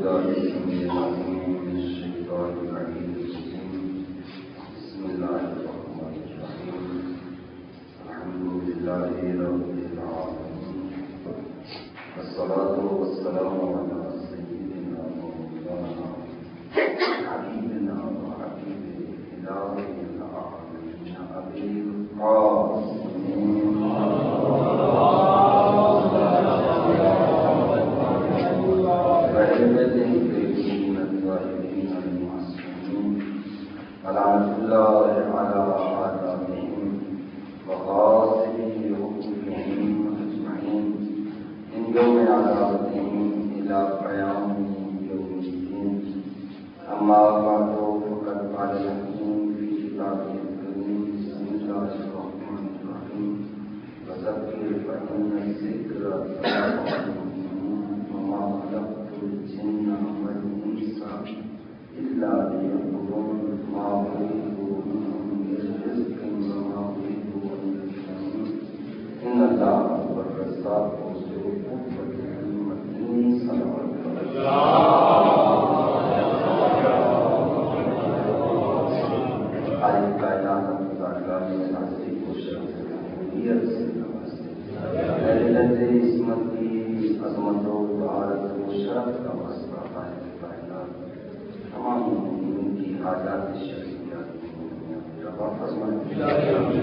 بالله السميع العليم من الشيطان الرجيم. بسم الله الرحمن الرحيم. الحمد لله رب العالمين، والصلاة والسلام على سيدنا مولانا حبيبنا وحبيب إله العالمين أبي القاسم ولعنة الله على أعدائهم وغاصبي حقوقهم أجمعين من يوم عذابهم إلى قيام يوم الدين. أما بعد فقد قال الحكيم في كتابه الكريم: بسم الله الرحمن الرحيم. وذكر فإن الذكر تنفع المؤمنين وما خلقت الجن والإنس إلا ليعبدون ما أريد منهم من رزق وما أريد أن يطعمون إن الله هو الرزاق ذو القوة المتين. صلوات عظمت و بہارت و شرف کا واسطہ خالق کائنات تمام مومنین کی حاجات شرعیات رفع فرمائے.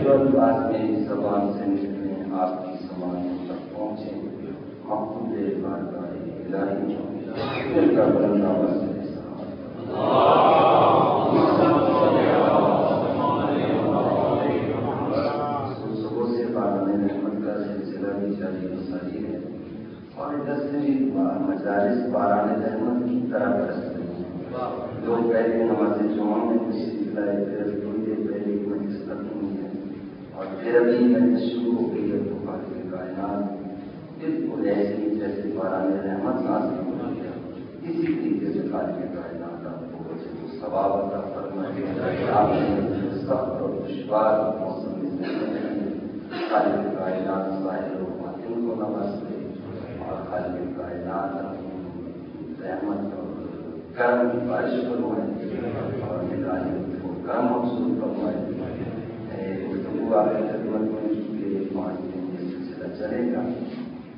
جو الفاظ میری زبان سے نکلیں آپ کی سماعتوں تک پہنچیں، مقبول بارگاہ الہی دل کا بلند آواز سے صبح سے باران رحمت کا سلسلہ بھی جاری و ساری ہے، اور ادھر سے بھی مجالس باران رحمت کی طرح برس رہی ہیں. لوگ پہلے نماز جمعہ میں تشریف لائے، پھر تھوڑی دیر پہلے مجلس ختم ہوئی ہے، اور پھر ابھی مجلس شروع ہو گئی ہے. تو خالق کائنات بالکل ایسی جیسے باران رحمت نازل ہو رہی ہے، اسی طریقے سے خالق کائنات آپ کو ثواب عطا فرمائے. آپ نے سخت اور دشوار موسم میں خالق کائنات ظاہر و باطن کو نوازتے، اور خالق کائنات رحمت اور کرم کی بارش فرمائے اور ملائی کو کرم مقصود فرمائے. گفتگو آپ کی خدمت میں چونکہ 5 دن یہ سلسلہ چلے گا،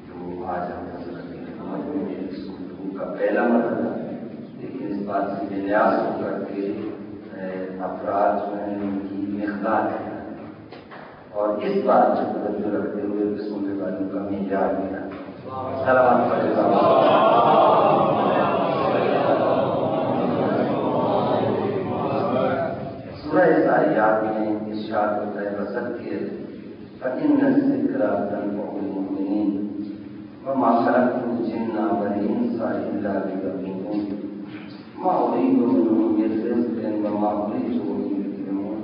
تو آج ہم حضرت کی خدمت میں اس گفتگو کا پہلا مرحلہ ہے، لیکن اس بات سے بے نیاز ہو کر کے افراد جو ہیں ان کی مقدار ہے، اور اس بات سے توجہ رکھتے ہوئے سننے والوں کا معیار ملا. سلام سورہ زاریات میں ارشاد ہوتا ہے: وذکر فإن الذکر تنفع المؤمنین وما خلقت الجن والإنس إلا ليعبدون ما أريد منهم من رزق وما أريد أن يطعمون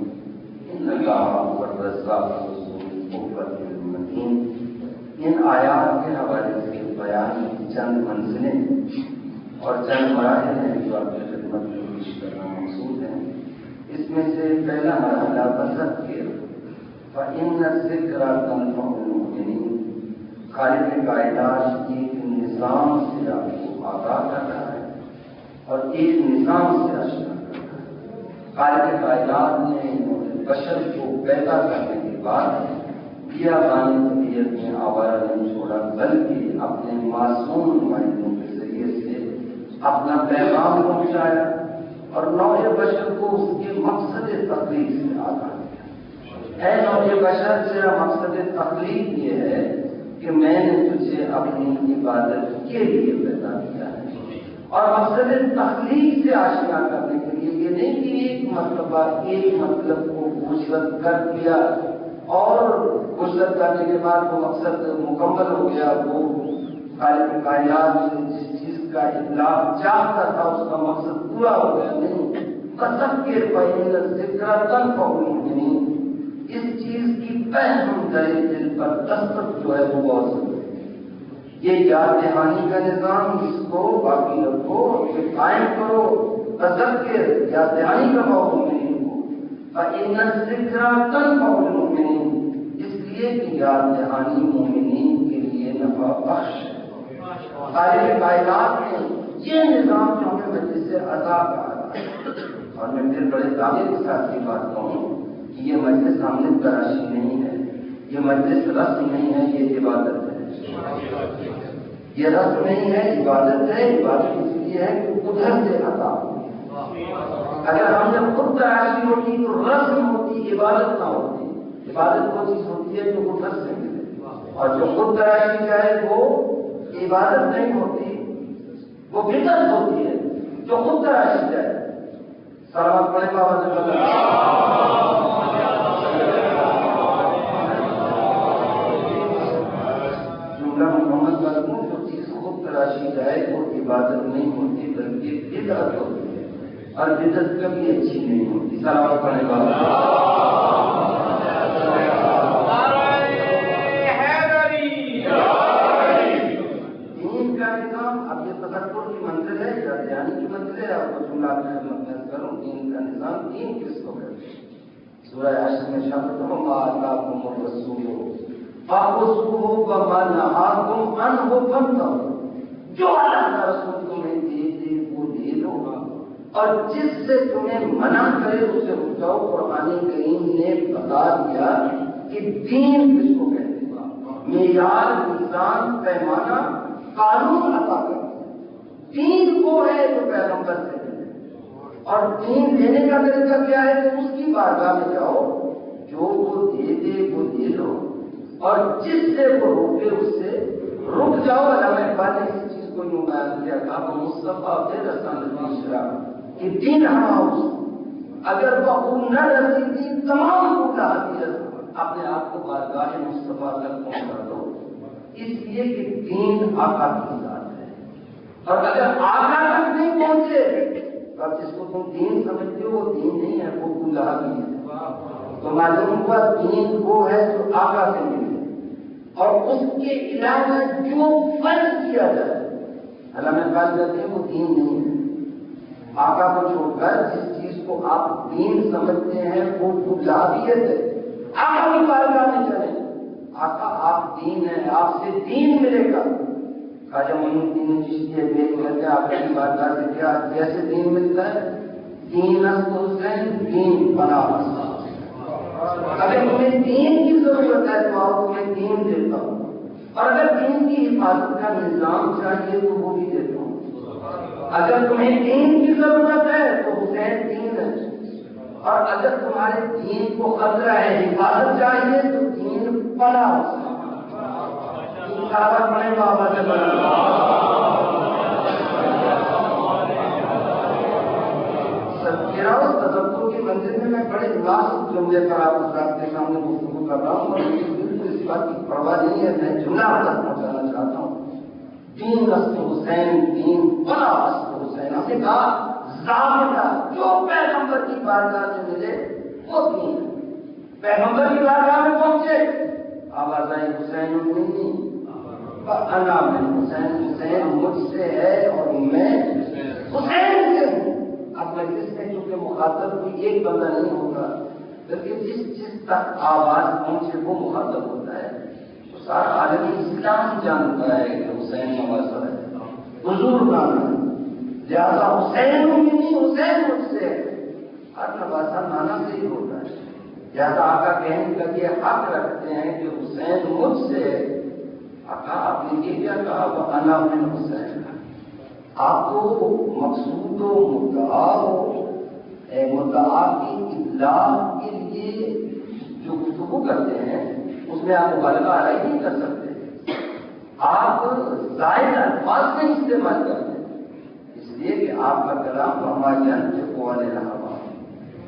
إن الله هو الرزاق ذو القوة المتين. ان آیات کے حوالے سے بیان چند منزلیں اور چند مراحل ہیں جو آپ کی خدمت میں پیش کرنا مقصود ہے. اس میں سے پہلا مرحلہ وذکر فإن الذکر تنفع المؤمنین. خالق کائنات ایک نظام سے آپ کو آگاہ کر رہا ہے اور ایک نظام سے آشنا کر رہا ہے. خالق کائنات نے بشر کو پیدا کرنے کے بعد کیا بانی طبیعت میں آوارہ نہیں چھوڑا، بلکہ اپنے معصوم نمائندوں کے ذریعے سے اپنا پیغام پہنچایا اور نوع بشر کو اس کے مقصد تخلیق سے آگاہ کیا. اے نوع بشر، تیرا مقصد تخلیق یہ ہے کہ میں نے تجھے اپنی عبادت کے لیے پیدا کیا ہے، اور مقصد تخلیق سے آشنا کرنے کے لیے یہ نہیں کہ ایک مرتبہ ایک مطلب کو غسل کر دیا اور غسل کرنے کے بعد وہ مقصد مکمل ہو گیا. وہ خالق کائنات جس چیز کا اطلاق چاہتا تھا اس کا مقصد پورا ہو گیا. نہیں، وذکر فإن الذکر تنفع المؤمنین. اس چیز کی فہم درے دل پر دستک جو ہے وہ بہت ضروری ہے. یہ یاد دہانی کا نظام، اس کو باقی رکھو، اسے قائم کرو. وذکر یاد دہانی کا مومنین کو، فإن الذکر تنفع المؤمنین، اس لیے کہ یاد دہانی مومنین کے لیے نفع بخش ہے. خالق کائنات نے یہ نظام مجلس عطا کہا جاتا ہے۔ اور میں پھر بڑے دعوے کے ساتھ یہ بات کہوں کہ یہ مجلس عامل تراشی نہیں ہے، یہ مجلس رسم نہیں ہے، یہ عبادت ہے۔ یہ رسم نہیں ہے، عبادت ہے۔ عبادت اس لیے ہے کہ ادھر سے عطا ہوتی ہے۔ اگر ہم نے خود تراشی ہوتی تو رسم ہوتی، عبادت نہ ہوتی۔ عبادت وہ چیز ہوتی ہے جو ادھر سے ملے، اور جو خود تراشی جائے وہ عبادت نہیں ہوتی، وہ بدعت ہوتی ہے جو خود تراشی جائے۔ سلامت پڑھے بابا سے جملہ محمد مضمون، جو چیز خود تراشی جائے وہ عبادت نہیں ہوتی بلکہ بدعت ہوتی ہے، اور بدعت کبھی اچھی نہیں ہوتی۔ سلامت پڑھے بابا۔ دین کا نظام، دین کس کو کہتے ہیں؟ سورہ حشر میں شرط وما آتاکم الرسول فخذوہ وما نہاکم عنہ فانتہوا، جو اللہ کا رسول تمہیں دے دے وہ لے لو، اور جس سے تمہیں منع کرے اسے رک جاؤ۔ قرآن کریم نے بتا دیا کہ دین کس کو کہتے ہیں، معیار، میزان، پیمانہ، قانون عطا کرتے ہیں۔ دین وہ ہے جو پیغمبر سے، اور دین دینے کا طریقہ کیا ہے کہ اس کی بارگاہ میں جاؤ، جو وہ دے دے وہ دے لو، اور جس سے وہ روکے اس سے رک جاؤ۔ علامہ اقبال نے اس چیز کو یوں بیان کیا تھا، وہ مصطفیٰ بے رسان البشرا کہ دین ہماؤس، اگر وہ نہ رسیدی تمام بولا حدیث اپنے آپ کو بارگاہ مصطفیٰ تک پہنچا دو، اس لیے کہ دین آقا کی ذات ہے، اور اگر آقا تک نہیں پہنچے اب جس کو تم دین سمجھتے ہو وہ دین نہیں ہے، وہ اللہ بھی ہے۔ تو معلوم ہوا دین وہ ہے جو آقا سے ملے، اور اس کے علاوہ جو فرض کیا جائے، علامہ اقبال کہتے ہیں وہ دین نہیں ہے۔ آقا کو چھوڑ کر جس چیز کو آپ دین سمجھتے ہیں وہ الہیت ہے۔ آقا کی بارگاہ میں چلیں، آقا آپ دین ہیں، آپ سے دین ملے گا۔ خواجہ معین الدین چشتی ایک کہتے ہیں آپ کی بارگاہ سے کیا جیسے دین ملتا ہے، دین است حسین دین بنا۔ اگر تمہیں دین کی ضرورت ہے تو آپ تمہیں دین دیتا ہوں، اور اگر دین کی حفاظت کا نظام چاہیے تو وہ بھی دیتا ہوں۔ اگر تمہیں دین کی ضرورت ہے تو حسین دین ہے، اور اگر تمہارے دین کو خطرہ ہے، حفاظت چاہیے تو دین بنا۔ بڑے بابا سے تدبر کی منزل میں بڑے مناسب جملے پر آپ حضرات کے سامنے گفتگو کر رہا ہوں، اور بالکل اس بات کی پرواہ نہیں ہے، میں جملہ تک پہنچانا چاہتا ہوں۔ دین است حسین دین بنا است حسین، ہم نے کہا ضابطہ جو پیغمبر کی بارگاہ سے ملے وہ دین ہے۔ پیغمبر کی بارگاہ میں پہنچے، آواز آئی حسین منی انا من حسین، حسین مجھ سے ہے اور میں حسین سے ہوں۔ اب مجلس میں چونکہ مخاطب کوئی ایک بندہ نہیں ہوگا، بلکہ جس تک آواز پہنچے وہ مخاطب ہوتا ہے، تو سارا عالم اسلام جانتا ہے کہ حسین نوازا ہے، حضور نام ہے، لہٰذا حسین منی، حسین مجھ سے ہے۔ ہر نوازا نانا سے ہی ہوتا ہے، لہٰذا آقا کہنے کا یہ حق رکھتے ہیں کہ حسین مجھ سے ہے۔ آقا آپ نے یہ کیا کہا، وہ انا من حسین، آپ کو مقصود و مدعا کی اطلاع کے لیے جو گفتگو کرتے ہیں اس میں آپ مبالغہ علیہ نہیں کر سکتے، آپ زائد الفاظ نہیں استعمال کرتے، اس لیے کہ آپ کا کلام وما ينطق عن الهوى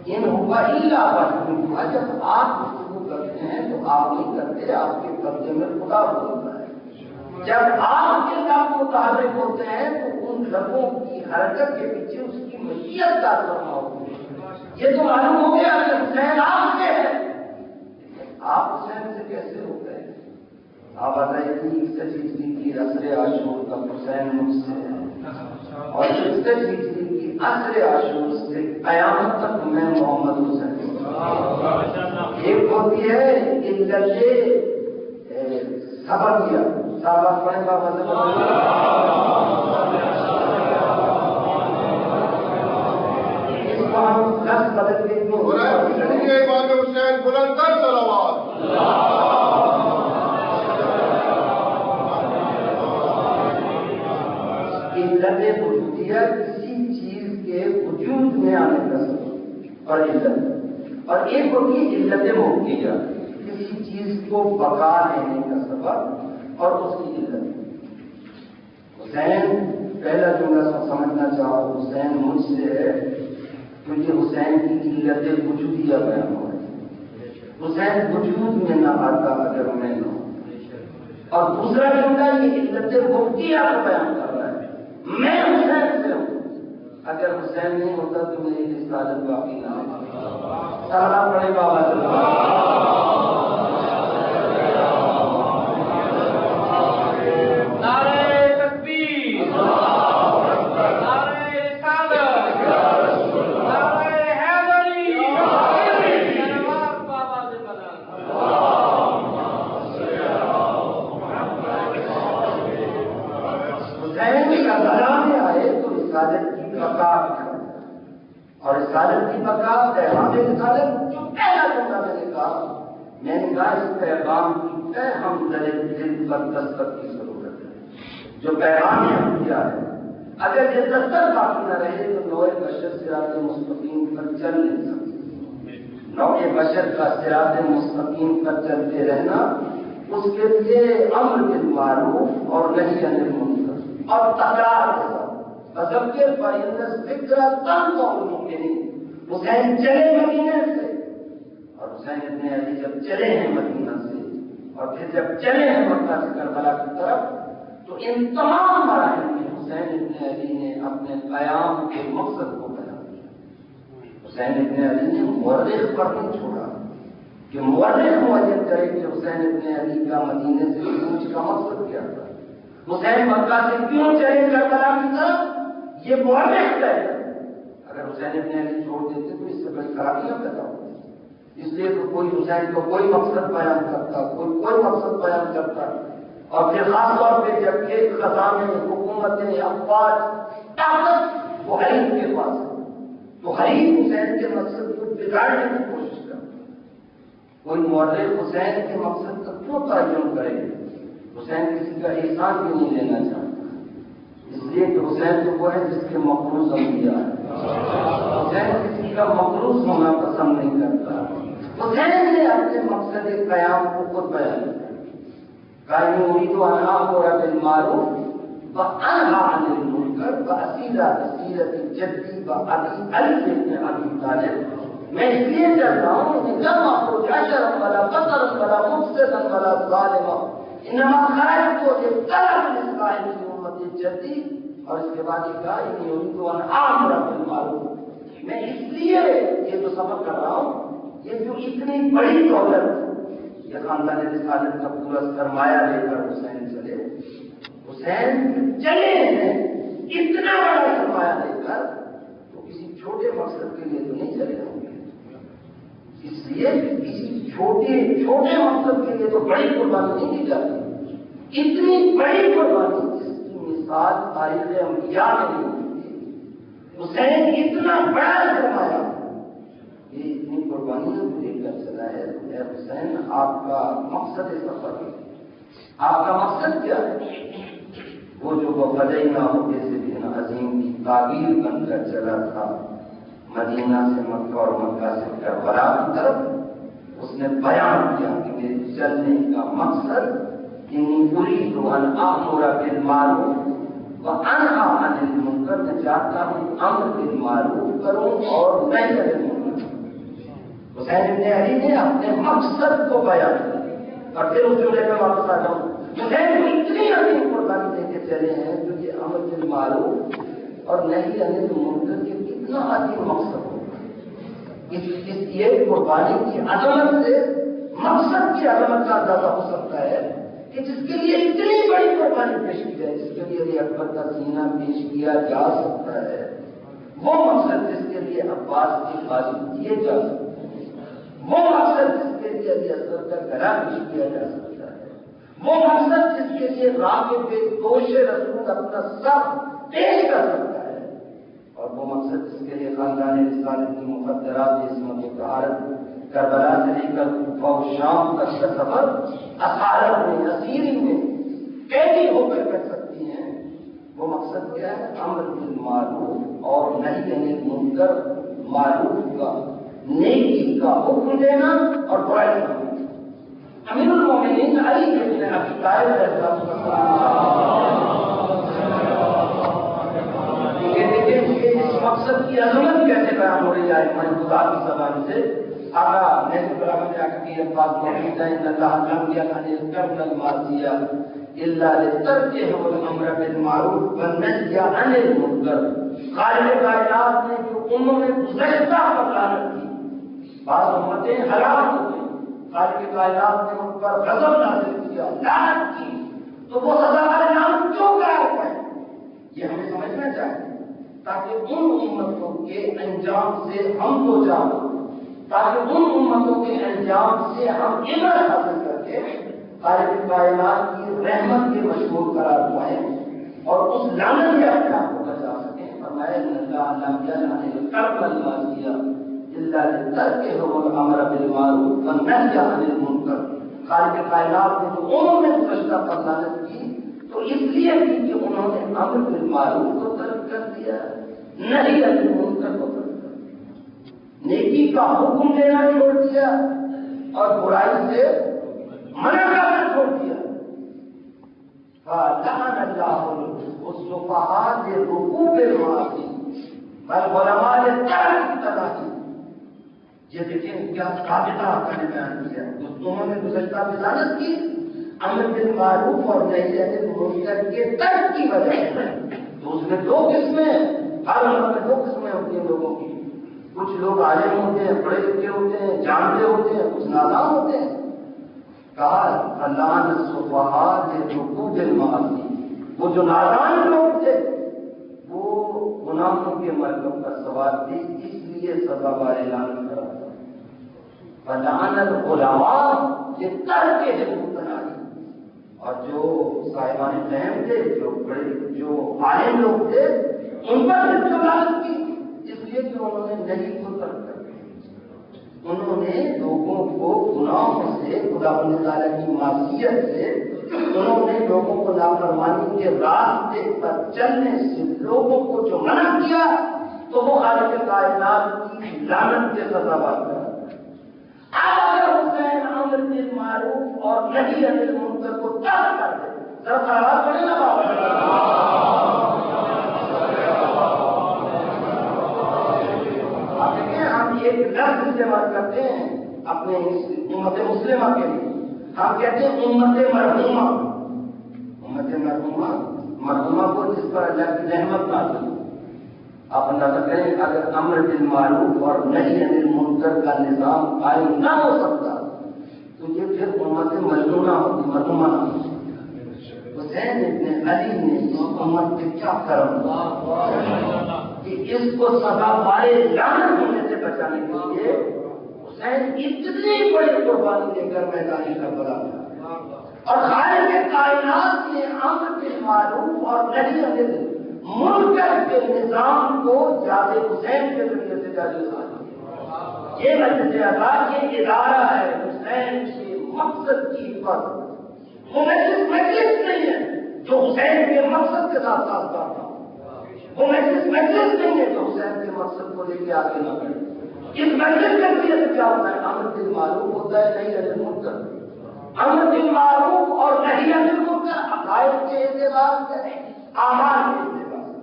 ان هو الا وحی یوحی۔ جب آپ گفتگو کرتے ہیں تو آپ نہیں کرتے، آپ کے قبضے میں خدا بولتا ہے۔ جب آپ کے لب متحرک ہوتے ہیں تو ان لبوں کی حرکت کے پیچھے اس کی مشیت کا فرما ہوتی ہے۔ یہ تو معلوم ہو گیا کہ حسین آپ سے ہے، آپ حسین سے کیسے ہوتے ہیں؟ آپ بتائیے سچی کی عصر عاشور کا حسین مجھ سے ہے، اور سچی کی عصر عاشور سے قیامت تک میں محمد حسین۔ ایک ہوتی ہے علت سبب کیا صحابہ پڑھیں بابا سے نفس بدل گئی تو امام حسین بلند کر صلوات. علت وجودیہ کسی چیز کے وجود میں آنے کا سبب اور علت، اور ایک ہوتی ہے علت موقعیہ کسی چیز کو بقا دینے کا سبب اور اس کی علت. حسین پہلا جملہ سمجھنا چاہو، حسین مجھ سے ہے تو یہ حسین کی علت وجودیہ بیان ہو رہی ہے. حسین وجود میں نہ آتا اگر میں نہ ہوں. اور دوسرا جملہ یہ علت موقعیہ کو بیان کر رہا ہے، میں حسین سے ہوں. اگر حسین نہیں ہوتا تو میری رسالت باقی نہ ہوتی. سلام پڑھے بابا اور رسالت کی بقا پیغام رسالت. جو پہلا جملہ میں نے کہا اس پیغام کی طے ہم دل پر دستک کی ضرورت ہے. جو پیغام نے ہم کیا ہے اگر یہ دستک باقی نہ رہے تو نوع بشر صراط مستقیم پر چل نہیں سکتے. نوع بشر کا صراط مستقیم پر چلتے رہنا اس کے لیے امر بالمعروف اور نہی عن المنکر اور تکرار کے ساتھ فذکر فإن الذکر تنفع المؤمنین. حسین چلے مدینہ سے، اور حسین ابن علی جب چلے ہیں مدینہ سے اور پھر جب چلے ہیں مکہ سے کربلا کی طرف، تو ان تمام مراحل میں حسین ابن علی نے اپنے قیام کے مقصد کو بیان کیا. حسین ابن علی نے مورخ پر نہیں چھوڑا کہ مورخ معین کرے کہ حسین ابن علی کا مدینے سے کوچ کا مقصد کیا تھا. حسین مکہ سے کیوں چلے کربلا کی طرف یہ مورخ ہے. اگر حسین ابن علی چھوڑ دیتے تو اس سے بڑی خرابیاں پیدا ہوتی. اس لیے تو کوئی حسین کو کوئی مقصد بیان کرتا، کوئی مقصد بیان کرتا، اور پھر خاص طور پہ جب کہ خزانے حکومتیں افواج طاقت وہ حریف کے پاس ہے تو حریف حسین کے مقصد کو بگاڑنے کی کوشش کرتا. کوئی مورخ حسین کے مقصد کا کیوں تعین کرے؟ حسین کسی کا احسان بھی نہیں لینا چاہتا، اس لیے کہ حسین تو وہ ہے جس کے مقروض انبیاء ہے. حسین کسی کا مقروض ہونا پسند نہیں کرتا. حسین نے اپنے مقصد قیام کو خود بیان کیا. قائم اريد ان امر بالمعروف وانهى عن المنکر واسیر بسیرت جدی وابی علی بن ابی طالب. میں اس لیے چل رہا ہوں کہ لم اخرج عشرا ولا بطرا ولا مفسدا ولا ظالما انما خرجت لطلب الاصلاح في امت جدی. اور اس کے بعد یہ کہا انی اريد ان امر بالمعروف. میں اس لیے یہ جو سفر کر رہا ہوں، یہ جو اتنی بڑی دولت، یہ خاندان رسالت کا پورا سرمایہ لے کر حسین چلے. حسین چلے ہیں اتنا بڑا سرمایہ لے کر، تو کسی چھوٹے مقصد کے لیے تو نہیں چلے ہوں گے. اس لیے کسی چھوٹے مقصد کے لیے تو بڑی قربانی نہیں دی جاتی. اتنی بڑی قربانی جس کی مثال تاریخ انبیاء میں نہیں ہوتی. حسین اتنا بڑا سرمایہ یہ اتنی قربانیوں کو لے کر چلا ہے. اے حسین، آپ کا مقصد سفر ہے، آپ کا مقصد کیا ہے؟ وہ جو وفدینا ہو جیسے دن عظیم کی تعبیر بن کر چلا تھا مدینہ سے مکہ اور مکہ سے کربلا کی طرف، اس نے بیان کیا کہ میرے چلنے کا مقصد انی اريد ان امر بالمعروف وانهى عن المنکر. میں چاہتا ہوں امر بالمعروف کروں اور نہی عن المنکر. حسین ابن علی نے اپنے مقصد کو بیان کیا. اور پھر اس جملے میں واپس آ جاؤں، حسین اتنی عظیم قربانی دے کے چلے ہیں جو یہ امر بالمعروف اور نہی عن المنکر کے کتنا عظیم مقصد ہوگا. اس یہ قربانی کی عظمت سے مقصد کی عظمت کا اندازہ ہو سکتا ہے کہ جس کے لیے اتنی بڑی قربانی پیش کی جائے، جس کے لیے علی اکبر کا سینہ پیش کیا جا سکتا ہے، وہ مقصد جس کے لیے عباس کی حاضر کیے جا سکتے ہیں، وہ مقصد جس کے لیے علی اصغر کا گلا پیش کیا جا سکتا ہے، وہ مقصد جس کے لیے راغب دوش رسول اپنا سب پیش کر سکتا ہے، اور وہ مقصد اس کے لیے خاندان رسالت کی مقدرات عصمت و طہارت کربلا سے لے کر کوفہ و شام تک کا سفر اسارت میں اسیری میں قیدی ہو کر سکتی ہیں. وہ مقصد کیا ہے؟ امر بالمعروف اور نہی عن المنکر، معروف کا نیکی کا حکم دینا اور برائی کا منع. امیر المومنین علی بن ابی طالب رضی اللہ عنہ اس مقصد کی عظمت کیسے بیان ہو رہی ہے ہماری خدا کی زبان سے. آقا نبی برہمن کی الفاظ موجود ہیں ان اللہ لم یکن یذکرن المعصیہ الا لترکہم الامر بالمعروف والنہی عن المنکر. خالق کائنات نے جو امم گزشتہ پر لعنت کی، بعض امتیں ہلاک ہو گئی، خالق کائنات نے ان پر غضب نازل کیا، لعنت کی، تو وہ سزا لعنت کیوں قرار پائے؟ یہ ہمیں سمجھنا چاہیے تاکہ ان امتوں کے انجام سے ہم کو جانیں، تاکہ ان امتوں کے انجام سے ہم عبرت حاصل کر کے خالق کائنات کی رحمت کے مشمول قرار پائیں اور اس لعنت سے اپنے آپ کو بچا سکیں. فرمایا ان اللہ لم یکن المعصیہ الا لترکہم الامر بالمعروف والنہی عن المنکر. خالق کائنات نے جو امم میں گزشتہ پر لعنت کی تو اس لیے کی کہ انہوں نے امر بالمعروف کو ترک کر دیا، نہی عن المنکر کو ترک کر دیا، نیکی کا حکم دینا چھوڑ دیا اور برائی سے منع کرنا چھوڑ دیا. فَلَعَنَ اللَّهُ السُّفَهَاءَ لِرُكُوبِ الْمَعَاصِي وَالْعُلَمَاء لِلتَّرْكِ التَّلَاهِي. یہ دیکھیں کیا ثابتہ آقا نے بیان کیا. انہوں نے گزشتہ لعنت کی امر بالمعروف اور نہی عن المنکر کے ترک کی وجہ سے. تو اس میں دو قسمیں، ہر امت میں دو قسمیں ہوتی ہیں لوگوں کی. کچھ لوگ عالم ہوتے ہیں، پڑھے لکھے ہوتے ہیں، جانتے ہوتے ہیں، کچھ نادان ہوتے ہیں. کہا فَلَعَنَ السُّفَهَاءَ لِرُكُوبِ الْمَعَاصِي. وہ جو نادان لوگ تھے وہ گناہوں کے مرکب پر سوار تھے، اس لیے سزا بار اعلان کرا. فَلَعَنَ الْعُلَمَاءَ لِتَرْكِهِمْ التَّنَاهِي. اور جو صاحبان فہم تھے، جو عالم لوگ تھے، ان پر جو لعنت کی اس لیے کہ انہوں نے نہیں کو ترک کر دیا. انہوں نے لوگوں کو گناہوں سے، خدا تعالیٰ کی معصیت سے، انہوں نے لوگوں کو نافرمانی کے راستے پر چلنے سے لوگوں کو جو منع کیا تو وہ خالق کائنات کی لعنت کے سزاوار ہے. اب اگر حسین امر بالمعروف اور نہی عن المنکر کو ترک کر دے، ذرا سوال کریں نا بابا. ہم ایک لفظ استعمال کرتے ہیں اپنے امت مسلمہ کے لیے، ہم کہتے ہیں امت مرحومہ. امت مرحومہ، مرحومہ کو جس پر اللہ کی رحمت نازل ہو. آپ اندازہ کریں اگر امر بالمعروف اور نہی عن المنکر کا نظام قائم نہ ہو سکتا تو یہ پھر امت مجنونہ ہوتی، مرحومہ نہ ہوتی. حسین ابن علی نے اس امت پہ کیا کرم کہ اس کو سزا پائے لعنت ہونے سے بچانے کے لیے حسین اتنی بڑی قربانی دے کر میدان کربلا میں. اور خالق کائنات نے امر بالمعروف اور نہی عن المنکر کے نظام کو یاد حسین کے ذریعے سے جاری کیا. یہ مجلس اعضاء یہ ادارہ ہے حسین کے مقصد کی حفاظت. وہ مجلس نہیں ہے جو حسین کے مقصد کے ساتھ ساتھ کرتا. وہ مجلس نہیں ہے جو حسین کے مقصد کو لے کے آگے نہ بڑھے. اس مجلس کے ذریعے سے کیا ہوتا ہے؟ امر بالمعروف ہوتا ہے، نہی عن المنکر. امر بالمعروف اور نہی عن المنکر عقائد کے اعتبار سے، اعمال کے اعتبار سے.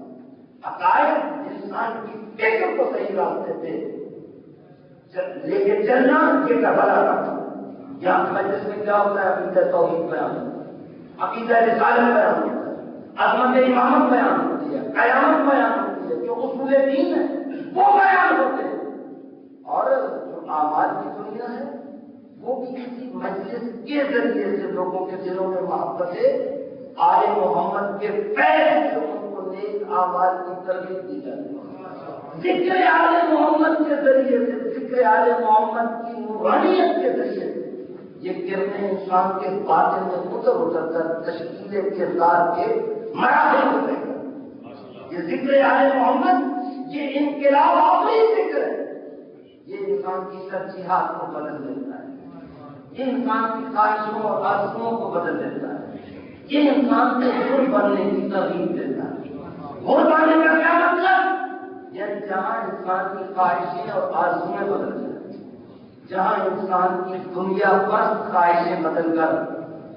عقائد انسان کی فکر کو صحیح راستے پہ لے کے چلنا، یہ کربلا کا کام. یہاں مجلس میں کیا ہوتا ہے؟ عقیدہ توحید بیان ہوتا ہے، عقیدہ رسالت بیان ہوتا ہے، عظمت امامت بیان ہوتی ہے، قیامت بیان ہوتی ہے، جو اصول دین ہے وہ بیان ہوتے ہیں. اور جو اعمال کی دنیا ہے وہ بھی کسی مجلس کے ذریعے سے لوگوں کے دلوں میں محبت آل محمد کے فیض سے ان کو نیک اعمال کی ترغیب دی جاتی ہے. ذکر آل محمد کے ذریعے سے، ذکر آل محمد کی نورانیت کے ذریعے سے یہ کرنے انسان کے باطن میں اتر کر تشکیل کردار کے مراحل ہوتے ہیں. یہ ذکر آل محمد یہ انقلاب آخری ذکر ہے، یہ انسان کی ترجیحات کو بدل دیتا ہے، یہ انسان کی خواہشوں اور آرزوؤں کو بدل دیتا ہے، یہ انسان کے حر بننے کی ترغیب دیتا ہے۔ حر بننے کا کیا مطلب؟ یعنی جہاں انسان کی خواہشیں اور آرزویں بدل جائیں، جہاں انسان کی دنیا پرست خواہشیں بدل کر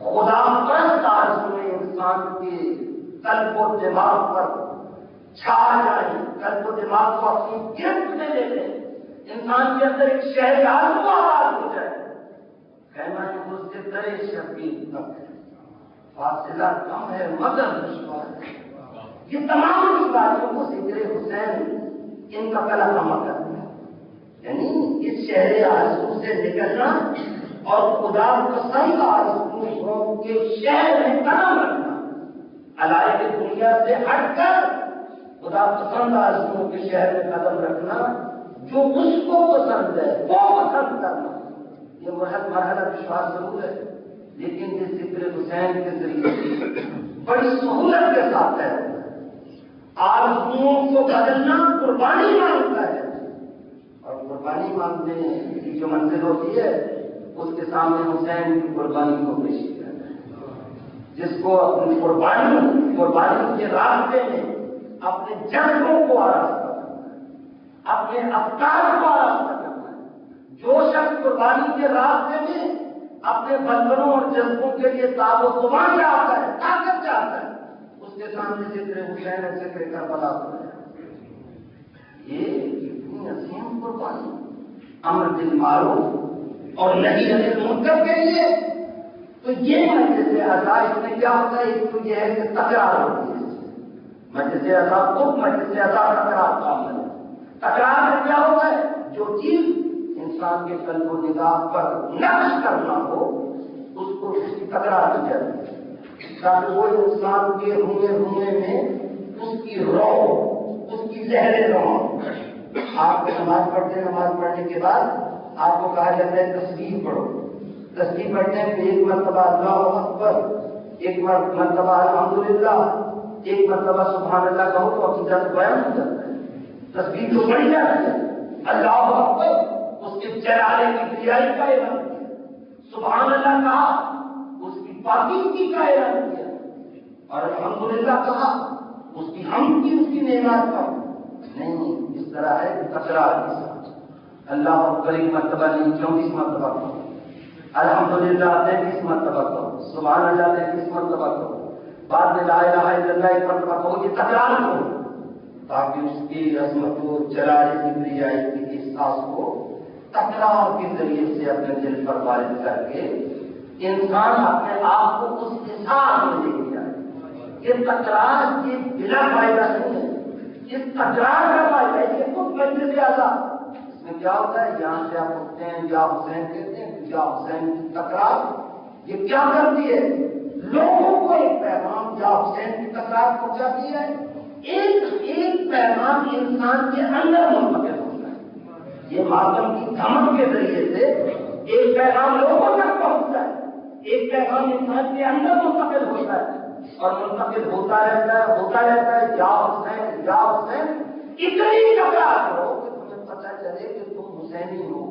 خدا پرست آرزویں انسان کے قلب و دماغ پر چھا جائیں، قلب و دماغ کو اپنی گرفت میں لے لیں، انسان کے اندر ایک شہر آرزو آباد ہو جائے، کہنا ہے اس سے درے شبیر تک ہے، فاصلہ کم ہے مگر دشوار ہے۔ یہ تمام اس باتوں کو ذکر حسین ان کا کلمہ کرتا ہے، یعنی اس شہر آرزو سے نکلنا اور خدا پسند آرزوؤں کے شہر میں قدم رکھنا، علائق دنیا سے ہٹ کر خدا پسند آرزوؤں کے شہر میں قدم رکھنا، جو اس کو پسند ہے وہ پسند کرنا، یہ مرحلہ وشواس ضرور ہے، لیکن یہ ذکر حسین کے ذریعے سے بڑی سہولت کے ساتھ ہے۔ آرزوؤں کو بدلنا قربانی مانگتا ہے، اور قربانی مانگنے کی جو منزل ہوتی ہے اس کے سامنے حسین کی قربانی کو پیش کیا جائے، جس کو اپنی قربانی کے راستے میں اپنے جذبوں کو آراستہ کرنا ہے، اپنے افکار کو آراستہ کرنا ہے۔ جو شخص قربانی کے راستے میں اپنے بندروں اور جذبوں کے لیے تاب و تمام چاہتا ہے، طاقت چاہتا ہے، اس کے سامنے ذکر حسین اور ذکر کربلا ہوتا ہے۔ یہ اتنی عظیم قربانی امر بالمعروف اور نہی عن المنکر کے لیے، تو یہ مجلس اعضاء اس میں کیا ہوتا ہے؟ ایک تو یہ ہے کہ تکرار ہوتی ہے، مجلس اعضاء خود مجلس اعضاء تکرار کا عمل ہے۔ تکرار میں کیا ہوتا ہے؟ جو چیز انسان کے قلب و نگاہ پر نقش کرنا ہو اس کو اس کی تکرار کی جاتی ہے، تاکہ وہ انسان کے رونے میں اس کی روح، اس کی لہریں رواں۔ آپ کو نماز پڑھتے ہیں، نماز پڑھنے کے بعد آپ کو کہا جاتا ہے تسبیح پڑھو، تسبیح پڑھنے میں ایک مرتبہ اللہ اکبر، ایک مرتبہ الحمدللہ، ایک مرتبہ سبحان اللہ کہو تو عقیدت بیان ہو جاتا ہے، تسبیح تو بڑھ جاتی ہے۔ اللہ اکبر اس کے جلالے کی بریائی کا اعلان کیا، سبحان اللہ کہا اس کی پاکیزگی کا اعلان کیا، اور الحمدللہ کہا اس کی حمد کی، اس کی نعمت کا۔ نہیں، اس طرح ہے تکرار کے ساتھ اللہ اکبر ایک مرتبہ نہیں 34 مرتبہ کہو، الحمدللہ 33 مرتبہ کہو، سبحان اللہ 33 مرتبہ کہو، بعد میں لا الہ الا اللہ ایک مرتبہ کہو، یہ تکرار کرو تاکہ اس کی عظمت و جلال کی بریائی کی احساس کو تکرار کے ذریعے سے اپنے دل پر وارد کر کے انسان اپنے آپ کو اس احساس میں لے کے جائے۔ یہ تکرار یہ بلا فائدہ نہیں ہے، اس تکرار کا فائدہ ہے، یہ خود مجلس اعضاء اس میں کیا ہوتا ہے؟ یہاں سے آپ اٹھتے ہیں یا حسین کہتے ہیں، یا حسین کی تکرار یہ کیا کرتی ہے؟ لوگوں کو ایک پیغام یا حسین کی تکرار پہنچاتی ہے، ایک پیغام انسان کے اندر منتقل ہوتا ہے، یہ ماتم کی دھمک کے ذریعے سے ایک پیغام لوگوں تک پہنچتا ہے، ایک پیغام انسان کے اندر منتقل ہوتا ہے اور منتقل ہوتا رہتا ہے، یا حسین یا حسین، اتنی تکرار کرو کہ تمہیں پتہ چلے کہ تم حسینی ہو،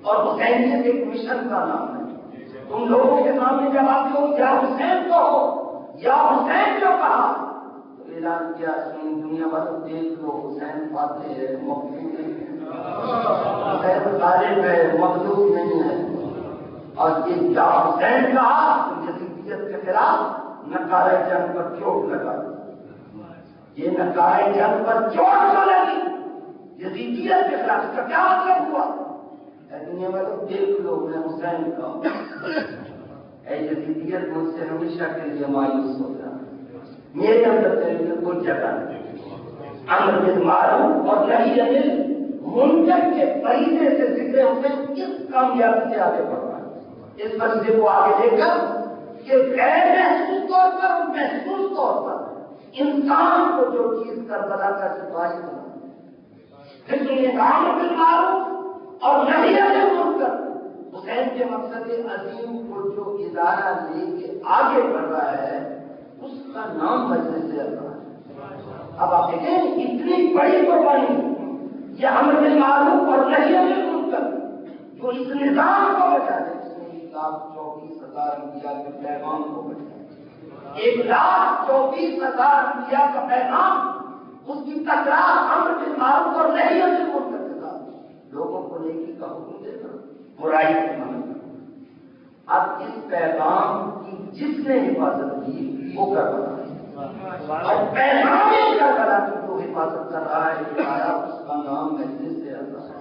اور حسینیت ایک مشن کا نام ہے۔ تم لوگوں کے سامنے جب آتے ہو یا حسین کو ہو، یا حسین جو کہا تو اعلان کیا، سنی دنیا بھر دیکھ لو حسین فاتح ہے، مقبول ہے، حسین غالب ہے، مغلوب نہیں ہے، اور یہ یا حسین کہا تو یزیدیت کے خلاف نکارہ جنگ پر چوٹ لگا، یہ نکارہ جنگ پر چوٹ جو لگی یزیدیت کے خلاف، اس کا کیا مطلب ہوا؟ اے دنیا میں تو دیکھ لو میں حسین کا، اے یزیدیت مجھ سے ہمیشہ کے لیے مایوس ہو جا، میرے اندر تیرے لیے کوئی جگہ نہیں۔ امر بالمعروف اور نہی عن المنکر کے فریضے سے ذکر حسین کس کامیابی سے آگے بڑھ رہا ہے، اس مسئلے کو آگے لے کر کہ غیر محسوس طور پر اور محسوس طور پر انسان کو جو چیز کربلا کا سپاہی بنا، پھر یہ امر بالمعروف اور نہی عن المنکر حسین کے مقصد عظیم کو جو ادارہ لے کے آگے بڑھ رہا ہے اس کا نام مجلس اعضاء ہے۔ اب آپ دیکھیں اتنی بڑی قربانی یہ امر بالمعروف اور نہی عن المنکر جو اس نظام کو بچا دے، اس میں 1,24,000 انبیاء کے پیغام کو بچا دے، 1,24,000 انبیاء کا پیغام، اس کی تکرار امر بالمعروف اور نہی عن المنکر کے ساتھ لوگوں کو نیکی کا حکم دینا، برائی سے منع کرنا۔ اب اس پیغام کی جس نے حفاظت کی وہ کر رہا ہے، اور پیغام ہی کر رہا ہے جو حفاظت کر رہا ہے، آیا اس کا نام مجلس اللہ ہے۔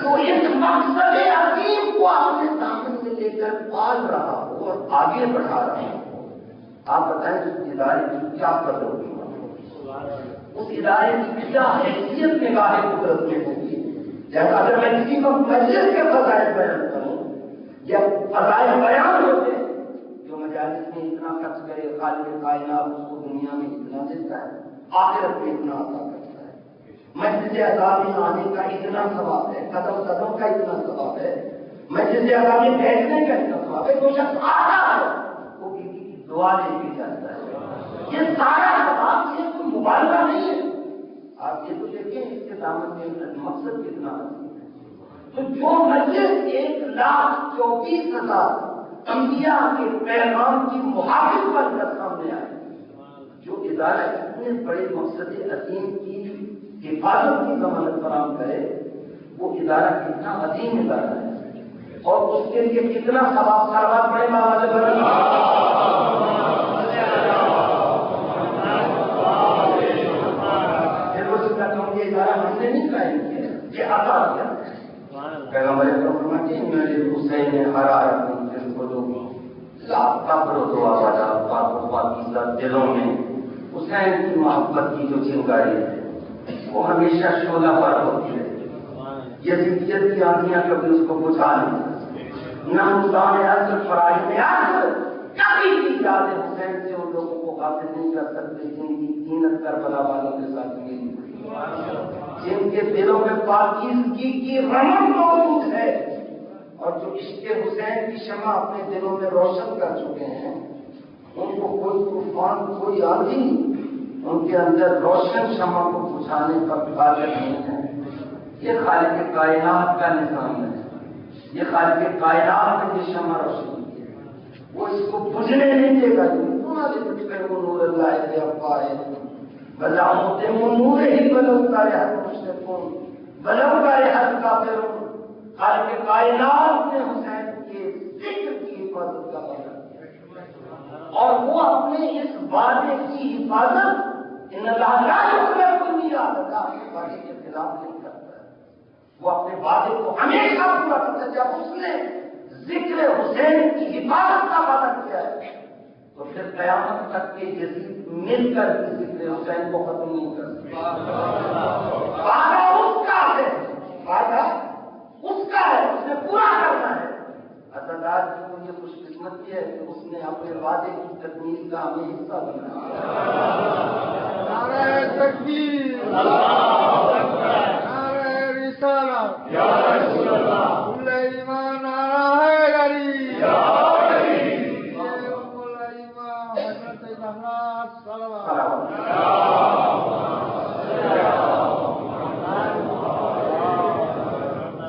تو اس مقصد عظیم کو اپنے سامنے لے کر پال رہا ہو اور آگے بڑھا رہا ہو، آپ بتائیں اس ادارے کی کیا قدر ہوگی، اس ادارے کی کیا حیثیت نگاہ قدرت میں ہوگی۔ جیسا اگر میں کسی کو مجلس کے فضائل بیان کروں یا فضائل بیان ہوتے جو مجالس میں اتنا خرچ کرے، خالق کائنات اس کو دنیا میں اتنا دیتا ہے، آخرت میں اتنا عطا کرتا ہے، مجلس عذاب میں آنے کا اتنا ثواب ہے، قدم قدم کا اتنا ثواب ہے، مجلس عذاب میں بیٹھنے کا اتنا ثواب ہے، جو شخص آتا ہے وہ کسی کی دعا لے کے جاتا ہے، یہ سارا ثواب یہ کوئی مبالغہ نہیں ہے۔ آپ یہ تو دیکھیں اس کے دامن میں مقصد کتنا ہے۔ تو جو مجلس 1,24,000 انبیاء کے پیغام کی محافظ بن کر سامنے آئے، جو ادارہ اتنے بڑے مقصد عظیم کی حفاظت کی ضمانت فراہم کرے، وہ ادارہ کتنا عظیم ادارہ ہے اور اس کے لیے کتنا ثواب سروات بڑے مواز یہ ادارہ ہم نے نہیں قائم کیا، یہ عطا کیا ہے۔ پیغمبر فرماتے ہیں میرے حسین نے حرارت اپنے دل کو جو قبر و دعا والا پاک و پاکیزہ دلوں میں حسین کی محبت کی جو چنگاری ہے وہ ہمیشہ شعلہ پر ہوتی ہے۔ یزیدیت کی آنکھیاں کبھی اس کو بجھا نہیں سکتی، نہ نقصان اصل فرائی میں اصل کبھی بھی یاد حسین سے ان لوگوں کو غافل نہیں کر سکتے جن کی زینت کربلا والوں کے ساتھ ملی، جن کے دلوں میں پاکیزگی کی رمق موجود ہے اور جو عشق حسین کی شمع اپنے دلوں میں روشن کر چکے ہیں، ان کو کوئی طوفان کوئی آندھی ان کے اندر روشن شمع کو بجھانے پر قادر نہیں ہے۔ یہ خالق کائنات کا نظام ہے، یہ خالق کائنات نے یہ شمع روشن کی ہے، وہ اس کو بجھنے نہیں دے گا۔ نور اللہ ہے افواہ بلا ہوتے نور ہی بلو کرے ہر مشرکون بلو کرے ہر کافرون۔ خالق کائنات نے حسین کے ذکر کی حفاظت کا وعدہ کیا اور وہ اپنے اس وعدے کی حفاظت ان اللہ لا یخلف المیعاد، اللہ کے وعدے کے خلاف نہیں کرتا ہے، وہ اپنے وعدے کو ہمیشہ پورا کرتا ہے۔ جب اس نے ذکر حسین کی حفاظت کا وعدہ کیا ہے تو پھر قیامت تک کے یزید مل کر ذکر حسین کو ختم نہیں کر سکتا۔ وعدہ اس کا ہے، وعدہ اس کا ہے، اس نے پورا کرنا ہے۔ عزادار کی کو یہ خوش قسمتی ہے کہ اس نے اپنے وعدے کی تکمیل کا ہمیں حصہ بنایا۔ نعرہ تکبیر، نعرہ رسالت، یا رسول اللہ، کل ایمان نعرہ حیدری، یا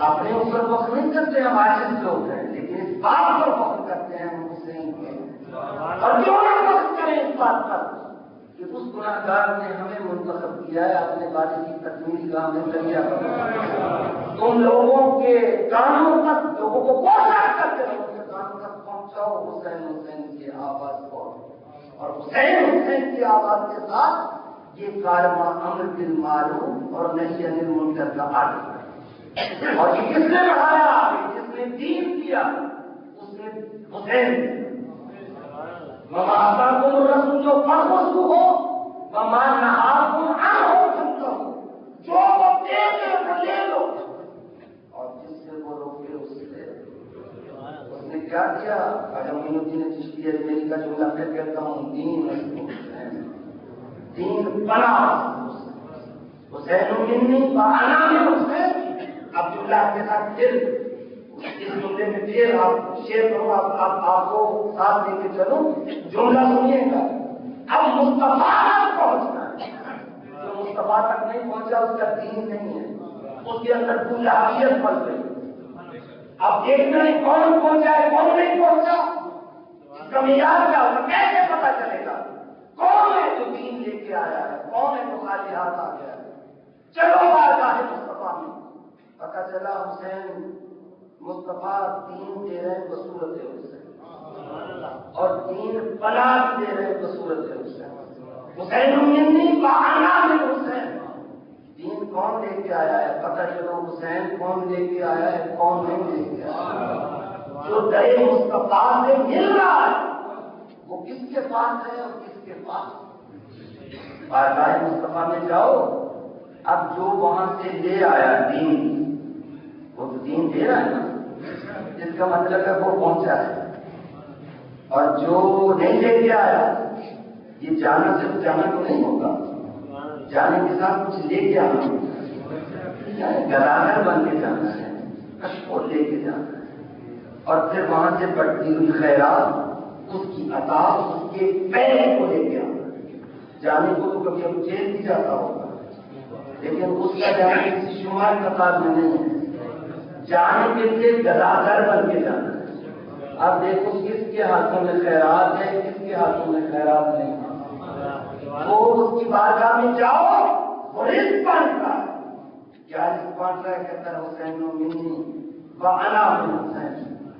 اپنے اوپر فخر نہیں کرتے ہم عاجز لوگ ہیں، لیکن اس بات پر فخر کرتے ہیں ہم حسین کے، اور کیوں نہ فخر کریں اس بات پر کہ اس گناہ گار نے ہمیں منتخب کیا ہے اپنے وعدے کی تکمیل کا ہمیں ذریعہ بنایا۔ تم لوگوں کے کانوں تک لوگوں کو کوشش کرتے رہو کہ کانوں تک پہنچاؤ حسین حسین کی آواز کو، اور حسین کی آواز کے ساتھ یہ کارواں امر بالمعروف اور نہی عن المنکر کا آگے ہے۔ اور یہ کس نے بڑھایا؟ جس نے دین کیا اس نے حسین۔ وما آتاکم الرسول جو فخذوہ وما نہاکم عنہ فانتہوا، جو وہ دے دے وہ لے لو اور جس سے وہ روکے اس سے۔ اس نے کیا کیا؟ خواجہ معین الدین چشتی اجمیری کا جملہ پھر کہتا ہوں، دین بنا حسین منی وانا من حسین۔ عبداللہ کے ساتھ پھر اس جملے میں پھر آپ شیئر کرو، آپ کو ساتھ لے کے چلو، جملہ سنیے گا۔ اب مصطفیٰ پہنچنا ہے. جو مصطفیٰ تک نہیں پہنچا اس کا دین نہیں ہے, اس کے اندر بلاحیت پل گئی. اب دیکھنا ہے کون پہنچا ہے کون نہیں پہنچا, اس کا معیار کیا ہوگا, کیسے پتا چلے گا کون ہے جو دین لے کے آیا ہے, کون ہے جو خالی ہاتھ آ گیا ہے. چلو بارگاہ مصطفیٰ میں پتا چلا حسین مصطفیٰ دین دے رہے ہیں بصورت حسین, اور دین بنا بھی دے رہے ہیں بصورت حسین. حسین منی بہانا میں حسین, دین کون لے کے آیا ہے پتہ چلو حسین کون لے کے آیا ہے کون نہیں لے کے آیا. جو دے مصطفیٰ سے مل رہا ہے وہ کس کے پاس ہے اور کس کے پاس. بارگاہ مصطفیٰ میں جاؤ, اب جو وہاں سے لے آیا دین وہ تو دین دے رہا ہے نا, جس کا مطلب ہے وہ پہنچا ہے. اور جو نہیں لے کے آیا یہ جانا صرف جانا تو نہیں ہوگا, جانے کے ساتھ کچھ لے کے آنا ہوگا, گداگر بن کے جانا ہے, کشکول لے کے جانا ہے, اور پھر وہاں سے بڑھتی ہوئی خیرات اس کی عطا اس کے پیر کو لے کے آنا. جانے کو تو کبھی اب جیل بھی جاتا ہوگا لیکن اس کا جانے کسی شمار قطار میں نہیں ہے, جانے کے لیے گداگر بن کے جانا ہے. اب دیکھو کس کے ہاتھوں میں خیرات ہے کس کے ہاتھوں میں خیرات نہیں ہے. وہ اس کی بارگاہ میں جاؤ وہ رزق بانٹتا ہے. کیا رزق بانٹ رہا ہے, کہتا ہے حسین و منی وانا من حسین,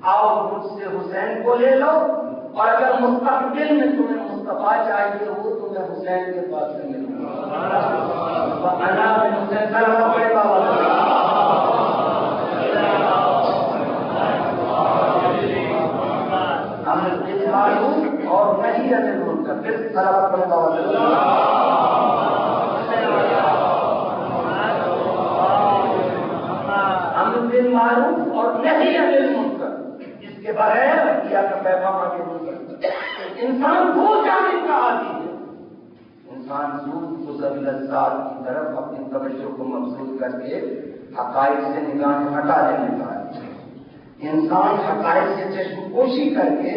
آؤ مجھ سے حسین کو لے لو, اور اگر مستقبل میں تمہیں مصطفیٰ چاہیے وہ تمہیں حسین کے پاس سے ملے گا. وانا من حسین سلام پڑے بابا اور نہیں ہے کا پھر سلام پڑے بابا معروف اور نہیں انل منکر, اس کے بغیر کیا کا پیغام آگے نہیں کرتا. انسان وہ جانے کا عادی ہے, انسان سود گزر لذات کی طرف اپنی توجہ کو مبذول کر کے حقائق سے نگاہیں ہٹا لینے کا ہے. انسان حقائق سے چشم پوشی کر کے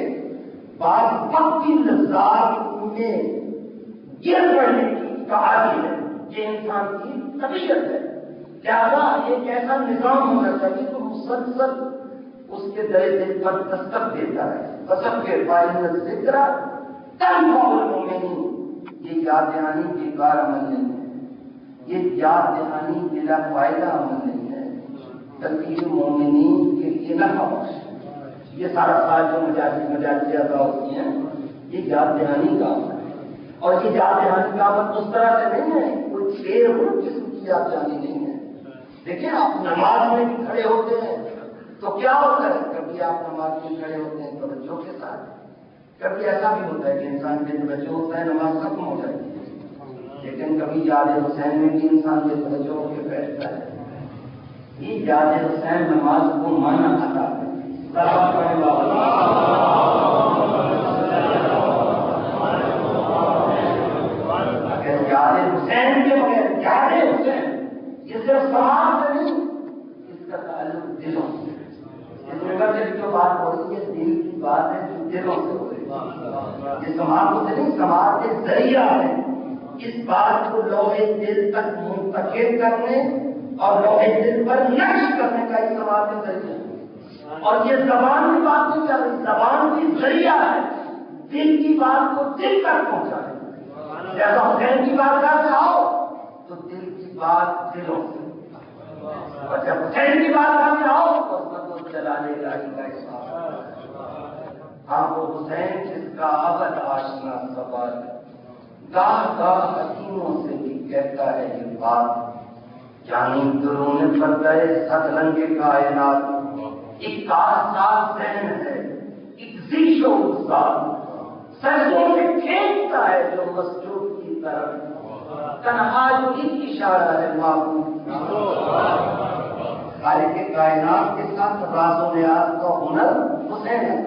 بعض وقت کی لذات میں گر پڑنے کا عادی ہے. یہ انسان کی طبیعت ہے. لہذا ایک ایسا نظام ہونا چاہیے جو مسلسل اس کے دل پر دستک دیتا ہے. بسب کے فائدہ ذکر تنفع المؤمنین, یہ یاد دہانی بیکار عمل نہیں ہے, یہ یاد دہانی بلا فائدہ عمل نہیں ہے, بلکہ یہ مومنین کے لیے نفع بخش ہے. یہ سارا سال جو مجازی ادا ہوتی ہیں یہ یاد دہانی کا عمل ہے, اور یہ یاد دہانی کا عمل اس طرح سے نہیں ہے کوئی شیر ہو قسم کی یاد دہانی نہیں ہے. دیکھیں آپ نماز میں بھی کھڑے ہوتے ہیں تو کیا ہوتا ہے, کبھی آپ نماز میں کھڑے ہوتے ہیں توجہ کے ساتھ, کبھی ایسا بھی ہوتا ہے کہ انسان بے توجہ ہوتا ہے نماز ختم ہو جاتی ہے, لیکن کبھی یاد حسین میں بھی انسان بے توجہ ہو کے بیٹھتا ہے. یہ یاد حسین نماز کو مانا آتا ہے. اگر یاد حسین کے بغیر یاد حسین یہ صرف سماج سے نہیں, اس کا تعلق دلوں سے. اس میں جو بات ہو رہی ہے دل کی بات ہے جو دلوں سے ہو رہی ہے. یہ سماج سے نہیں, سماج کے ذریعہ ہے اس بات کو لوہے دل تک منتقل کرنے اور لوہے دل پر نقش کرنے کا اس سماج کے ذریعہ ہے. اور یہ زبان کی بات نہیں چل رہی, زبان کی ذریعہ ہے دل کی بات کو دل تک پہنچانے. جیسا حسین کی بات کر آؤ تو دل کی بات دلوں سے, اور جب حسین کی بات کرنے آؤ تو سب چلانے گاڑی کا احساس. ہاں وہ حسین جس کا ابد آشنا سوال گاہ گاہ حکیموں سے بھی کہتا ہے یہ بات, یعنی درون پردے ست رنگ کائنات ایک کارساز ذہن ہے, ایک ذیش و استاد سجدوں سے کھینچتا ہے جو مسجود کی طرف, تنہا جو ایک اشارہ ہے معبود. خالق کائنات کے ساتھ راز و نیاز کا ہنر حسین ہے.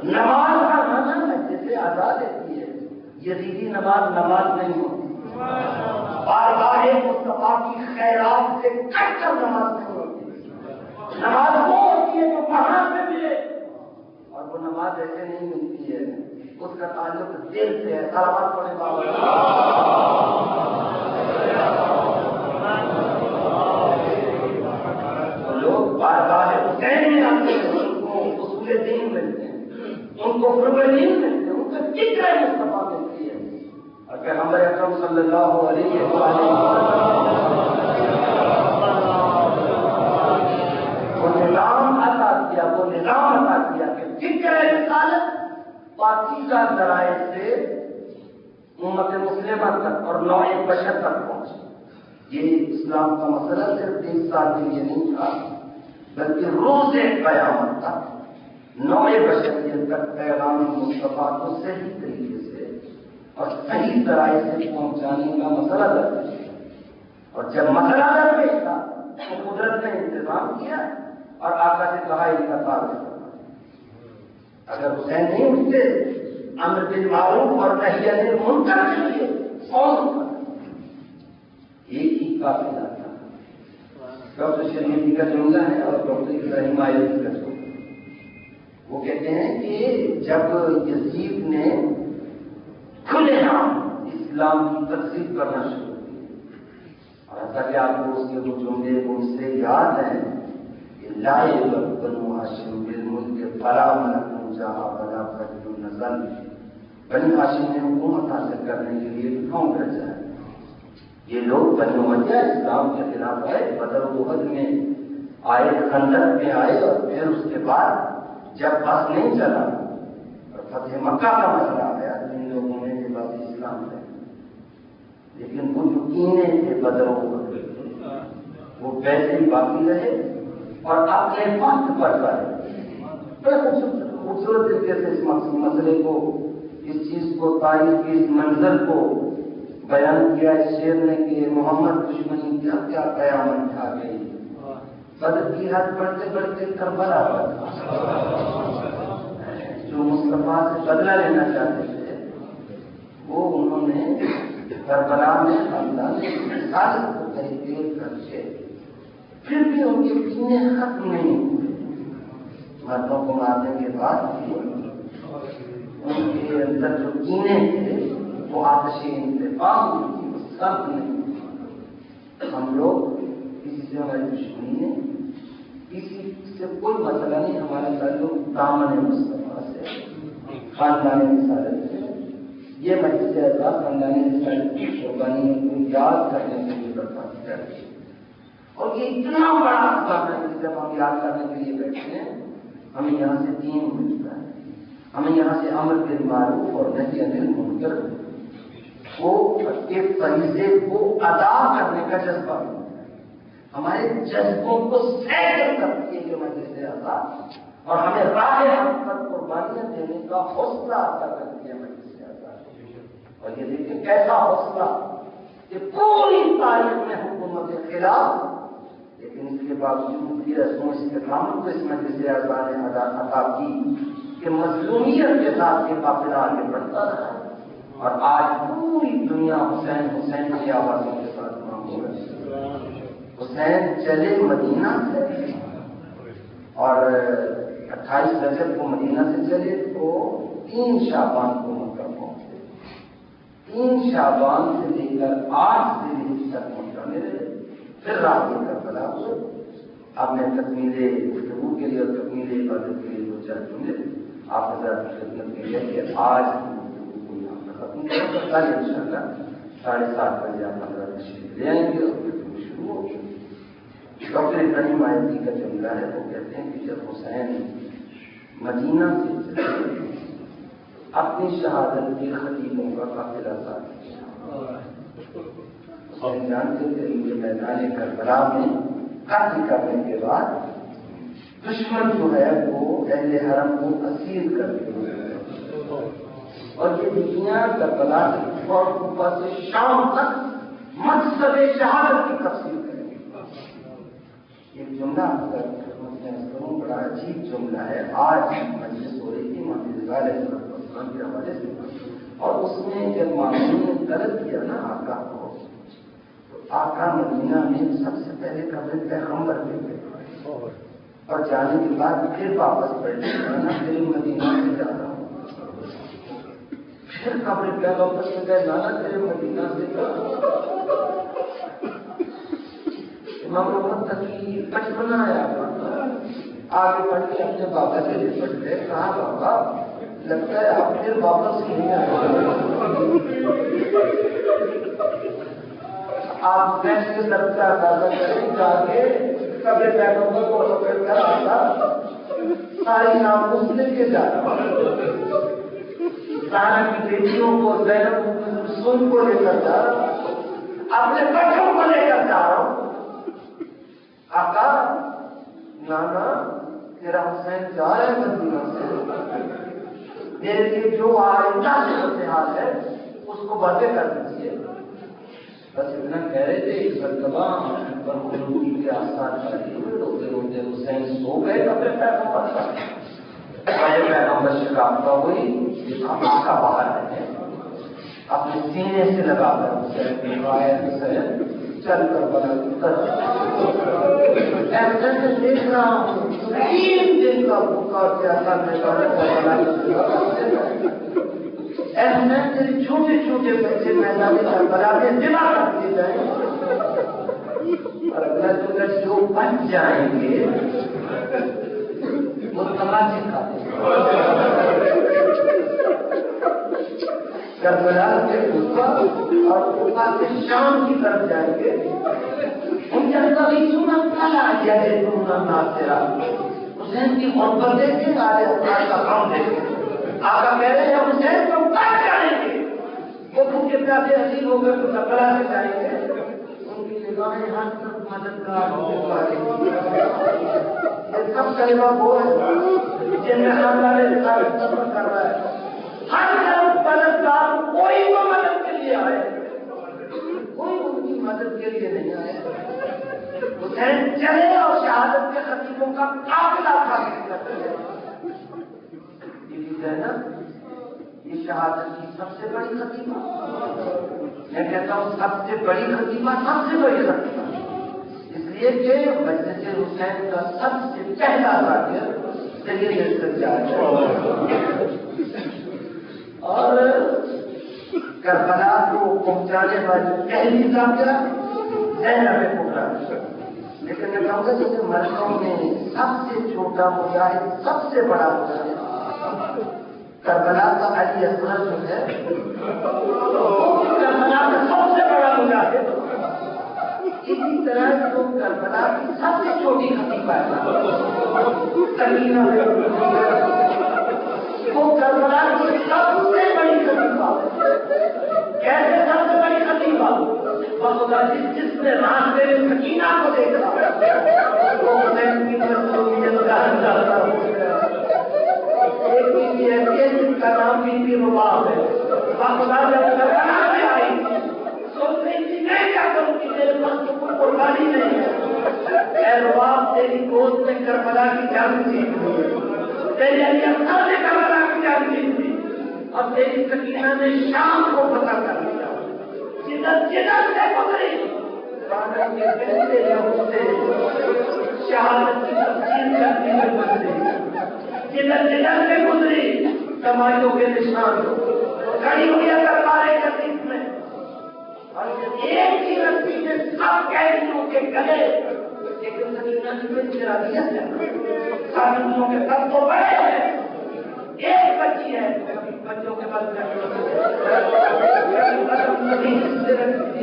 نماز کا ہنر ہے جسے آزاد دیتی ہے, یزیدی نماز نہیں ہوتی. بارگاہ مصطفیٰ کی خیرات سے کٹ کر نماز نہیں ہوتی. نماز وہ ہوتی ہے جو کہاں سے ملے, اور وہ نماز ایسے نہیں ملتی ہے اس کا تعلق دل سے ہے. سلامت پڑھے بابا. لوگ بارگاہ حسین میں آتے ہیں، ان کو اصول دین ملتے ہیں، ان کو قرب دین ملتے ہیں، ان کو ذکر مصطفیٰ ملتی ہے. اور پیغمبر اکرم صلی اللہ علیہ وسلم وہ نظام عطا کیا کہ ذکر رسالت پاکیزہ ذرائع سے امت مسلمہ تک اور نوع بشر تک پہنچے. یہ اسلام کا مسئلہ صرف 30 سال کے لیے نہیں تھا، بلکہ روز قیامت تک نوع بشریت تک پیغام مصطفیٰ کو صحیح طریقے سے اور صحیح ذرائع سے پہنچانے کا مسئلہ درپیش ہے. اور جب مسئلہ درپیش تھا تو قدرت نے انتظام کیا اور آقا سے کہا ان کا تعارف کرنا. اگر حسین نہیں اٹھتے امر بالمعروف اور نہی عن المنکر کے لیے کون اٹھتا؟ ایک ہی قافلہ تھا. ڈاکٹر شریفی کا جملہ ہے اور ڈاکٹر ابراہیم آئیوبی کا جملہ. وہ کہتے ہیں کہ جب یزید نے کھلے عام اسلام کی تقسیم کرنا شروع کی، اور ایسا کہ آپ کو اس کے وہ جملے مجھ سے یاد ہیں کہ لائے بنو ہاشم بالملک فلا ملک جہاں بلا فضل نزل. بنی ہاشم نے حکومت حاصل کرنے کے لیے کیوں کر جائے؟ یہ لوگ بنی امیہ اسلام کے خلاف آئے، بدر و احد میں آئے، خندق میں آئے، اور پھر اس کے بعد جب بس نہیں چلا اور فتح مکہ کا مسئلہ آیا تو ان لوگوں نے لباس اسلام ہے. لیکن وہ جو کینے تھے بدر و احد وہ ویسے ہی باقی رہے اور اپنے وقت پر رہے. بڑے خوبصورت طریقے سے اس مسئلے کو، اس چیز کو، تاریخ کے اس منظر کو بیان کیا اس شعر نے کہ محمد دشمنی کیا کیا قیامت آ گئی، بدر کی حد بڑھتے بڑھتے کربلا پر. جو مصطفیٰ سے بدلہ لینا چاہتے تھے وہ انہوں نے کربلا میں خاندان رسالت کو طریقے کر کے پھر بھی ان کے کینے ختم نہیں ہوئے. مردوں کو مارنے کے بعد بھی ان کے اندر جو کینے تھے وہ آتش انتقام کی سب نہیں. ہم لوگ کسی سے ہماری دشمنی ہے، کسی سے کوئی مسئلہ نہیں. ہمارا تعلق دامن مصطفیٰ سے، خاندان رسالت سے. یہ مجلس اعزاز خاندان رسالت کی قربانیوں کو یاد کرنے کے لیے برپا کرتی ہے. اور یہ اتنا بڑا سبب ہے کہ جب ہم یاد کرنے کے لیے بیٹھتے ہیں ہمیں یہاں سے دین ملتا ہے، ہمیں یہاں سے امر بالمعروف اور نہی عن المنکر کو ایک فریضے کو ادا کرنے کا جذبہ ملتا ہے. ہمارے جذبوں کو سیٹ کرتی ہے یہ مجلس اعزاز اور ہمیں راہ حق پر قربانیاں دینے کا حوصلہ عطا کرتی ہے مجلس اعزاز. اور یہ دیکھیں کیسا حوصلہ کہ پوری تاریخ میں حکومت کے خلاف، لیکن اس کے باوجود بھی رسم و استقامت کو اس مجلس اعزاز نے عطا کی کہ مظلومیت کے ساتھ یہ قافلہ آگے بڑھتا رہا. اور آج پوری دنیا حسین حسین کی آوازوں کے ساتھ معمول ہے. حسین چلے مدینہ سے اور 28 رجب کو مدینہ سے چلے تو 3 شعبان کو مکہ پہنچے. 3 شعبان سے لے کر 8 ذی تک پہنچانے رہے. پھر رات کے کربلا ہوئے. اب میں تکمیل گفتگو کے لیے اور تکمیل عبادت کے لیے 2-4 جملے آپ حضرات کی خدمت کے لیے کہ آج ختم کرتا ہے ان شاء اللہ 7:30 بجے آپ حضرات تشریف لے آئیں گے اور گفتگو شروع ہوگی. ڈاکٹر ابراہیم آئیوبی کا جملہ ہے، وہ کہتے ہیں کہ جب حسین مدینہ سے چلے اپنی شہادت کے خطیبوں کا قافلہ ساتھ کیا. حسین جانتے تھے کہ میدان کربلا میں قتل کرنے کے بعد دشمن جو ہے وہ اہل حرم کو اسیر کر کے اور یہ دنیا کربلا سے کوفہ سے شام تک مقصد شہادت کی تفصیل کریں گے. ایک جملہ کروں، بڑا عجیب جملہ ہے. آج مجلس ہو رہی تھی محمد علیہ السلام کے حوالے سے، اور اس میں جب معمول نے طلب کیا نا آقا کو، تو آقا مدینہ میں سب سے پہلے قبر پیغمبر پہ گئے اور جانے کے بعد پھر واپس بیٹھے، پھر مدینہ میں جا رہا ہوں. پھر قبر پیغمبر سے گئے نانا تیرے مدینہ سے امام محمد تقی بچپنا آیا آگے بڑھ کے اپنے بابا سے لپٹ گئے. کہا بابا لگتا ہے آپ پھر واپس نہیں آئے. آپ کیسے لگتا اندازہ کریں جا کے قبر پیغمبر کو پکڑ کر آتا ساری ناموس لے کے جا رہا سارا کی بیٹیوں کو زینب سن کو لے کر جا رہا اپنے بچوں کو لے کر جا رہا ہوں. آقا نانا تیرا حسین جا رہا ہے مدینہ سے میرے لیے جو آئندہ صورتحال ہے اس کو باتیں کر دیجیے. بس اتنا کہہ رہے تھے ایک مرتبہ پر خلوصی کے آسان چاہیے روتے روتے حسین سو گئے قبر پیغمبر کا. قبر پیغمبر شکافتہ ہوئی یہ آقا باہر ہے اپنے سینے سے لگا کر حسین چل کر بنا ایسے دیکھ رہا ہوں 3 دن کا بھوکا پیاسا ایسے تیرے چھوٹے چھوٹے بچے میدان کربلا کے جمع کر دیے جائیں اور اگر جو بچ جائیں گے وہ تماچے کھاتے کربلا کے اوپر اور اوپر سے شام کی طرف جائیں گے. ان کے اندر بھی سنا کھانا آ ہے ناصرہ حسین کی محبت دیکھے آج اپنا کا کام دیکھے. آقا کہہ رہے ہیں حسین کو کب جائیں گے وہ بھوکے پیاسے حسین ہو کر کربلا سے جائیں گے. ان کی نگاہیں ہر طرف مددگار یہ سب کلمہ وہ ہے جن میں ہمارے ساتھ سفر کر رہا ہے. ہر طرف مددگار کوئی وہ مدد کے لیے آئے کوئی ان کی مدد کے لیے نہیں آئے. حسین چلے اور شہادت کے خطیبوں کا قافلہ حاصل کرتے ہیں. یہ شہادت کی سب سے بڑی خطیبہ میں کہتا ہوں سب سے بڑی خطیبہ سب سے بڑی خطیبہ اس لیے کہ مجلس حسین کا سب سے پہلا راجر سید سجاد اور کربلا کو پہنچانے والی پہلی ذاکرہ زینب کبریٰ. لیکن میں کہوں گا کہ مردوں میں سب سے چھوٹا مجاہد سب سے بڑا مجاہد کربلا کا علی اصغر جو ہے کربلا کا سب سے بڑا مجاہد. اسی طرح جو کربلا کی سب سے چھوٹی خطیبہ ہے سکینہ وہ کربلا کی سب سے بڑی خطیبہ. کیسے سب سے بڑی خطیبہ؟ خدا جس نے راستے میں سکینہ کو دیکھا وہ حسین کی مصروفیت کا اندازہ ہو گیا. ایک بیوی ایسی ہے جس کا نام بی رباب ہے. خدا جب کربلا میں آئی سوچ رہی تھی میں کیا کروں کہ میرے پاس تو کوئی قربانی نہیں ہے. اے رباب تیری گود میں کربلا کی جنگ جیت ہوئی تیری علی اصغر نے کربلا کی جنگ جیت ہوئی اور تیری سکینہ نے شام کو فتح کر دیا. جدت سے گزری شہادت کی تفصیل کرنے میں گزری جدت سے گزری کمائیوں کے نشان کھڑی ہوئی دربارے کثیف میں اور ایک ہی رسی نے سب قیدیوں کے گلے ایک سکینہ کی انفرادیت ہے. قانونوں کے سب تو بڑے ہیں ایک بچی ہے بچوں کے بعد رکھتی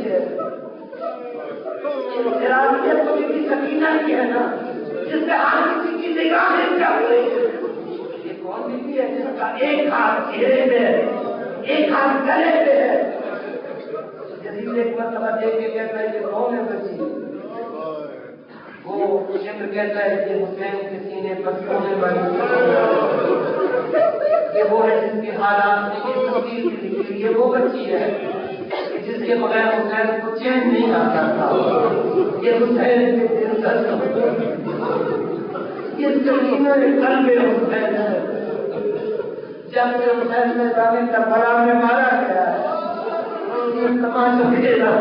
ہے. سکینہ کی ہے نا جس سے ہر کسی کی نگاہیں کیا ہو رہی ہے. یہ کون بیوی ہے جس کا ایک ہاتھ چہرے پہ ہے ایک ہاتھ گلے پہ ہے. جدید ایک مرتبہ دیکھ کے کہتا ہے کہ کون ہے بچی وہ شکر کہتا ہے کہ حسین کے سینے پر سونے والی یہ وہ ہے جس کے حالات میں یہ تصویر بھی لکھی. یہ وہ بچی ہے جس کے بغیر حسین کو چین نہیں آتا تھا. یہ حسین کے دل درد یہ سکینہ قلب حسین ہے. جب سے حسین میدان کربلا میں مارا گیا یہ تماشا کھیلا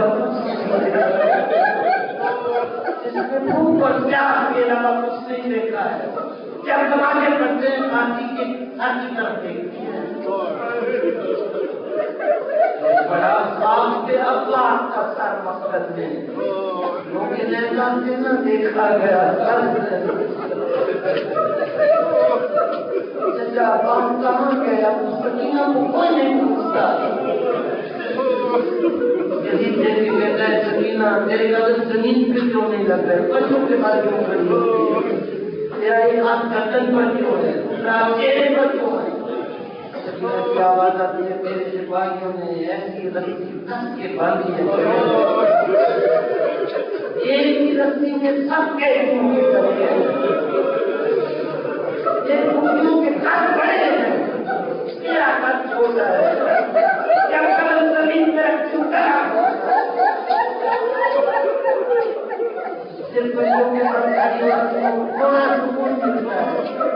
جس میں منہ پر پیاس کے علاوہ کچھ نہیں دیکھا ہے. جب زمانے بچے پھانسی کے سر کی طرف دیکھتی ہے بڑا خواب کے اللہ کا سر مقصد میں کیونکہ نہ دیکھا گیا چچا کام کہاں گیا سکینہ کو کوئی نہیں پوچھتا دیکھی کہتا ہے سکینہ تیرے قدم زمین پہ کیوں نہیں لگ رہے بچوں کے بعد کیوں کھڑی ہوتی ہے تیرا ایک ہاتھ گردن پر کیوں ہے دوسرا چہرے پر کیوں ہے سکینہ کی آواز آتی ہے میرے سپاہیوں نے ایسی رسی کس کے باندھی ہے ایک ہی رسی میں سب کے منہ کی کرے یہ خوشیوں کے کٹ بڑے ہیں میرا کٹ چھوٹا ہے کیا قدم زمین میں رکھوں کرا صرف بچوں کے بعد کھڑی ہوتی ہوں تھوڑا سکون ملتا ہے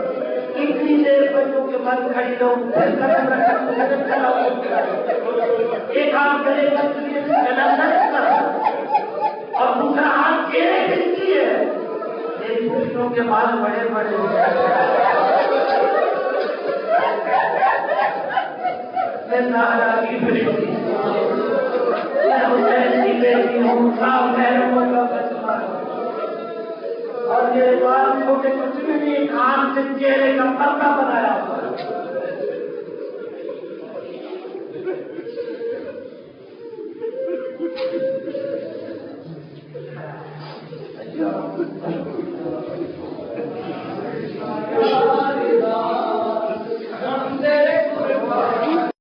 اتنی دیر بچوں کے بعد کھڑی رہوں پھر قدم رکھوں قدم کھڑا ہوں ایک ہاتھ گلے کا چلیے گلا سکتا اور دوسرا ہاتھ چہرے کھلتی ہے میری خوشیوں کے بعد بڑے بڑے میں سہارا کی بیٹی میں حسین کی بیٹی ہوں صاحب محرموں کا بچہ اور میرے بال چھوٹے کچھ بھی نہیں آنکھ سے چہرے کا پردہ بنایا ہوا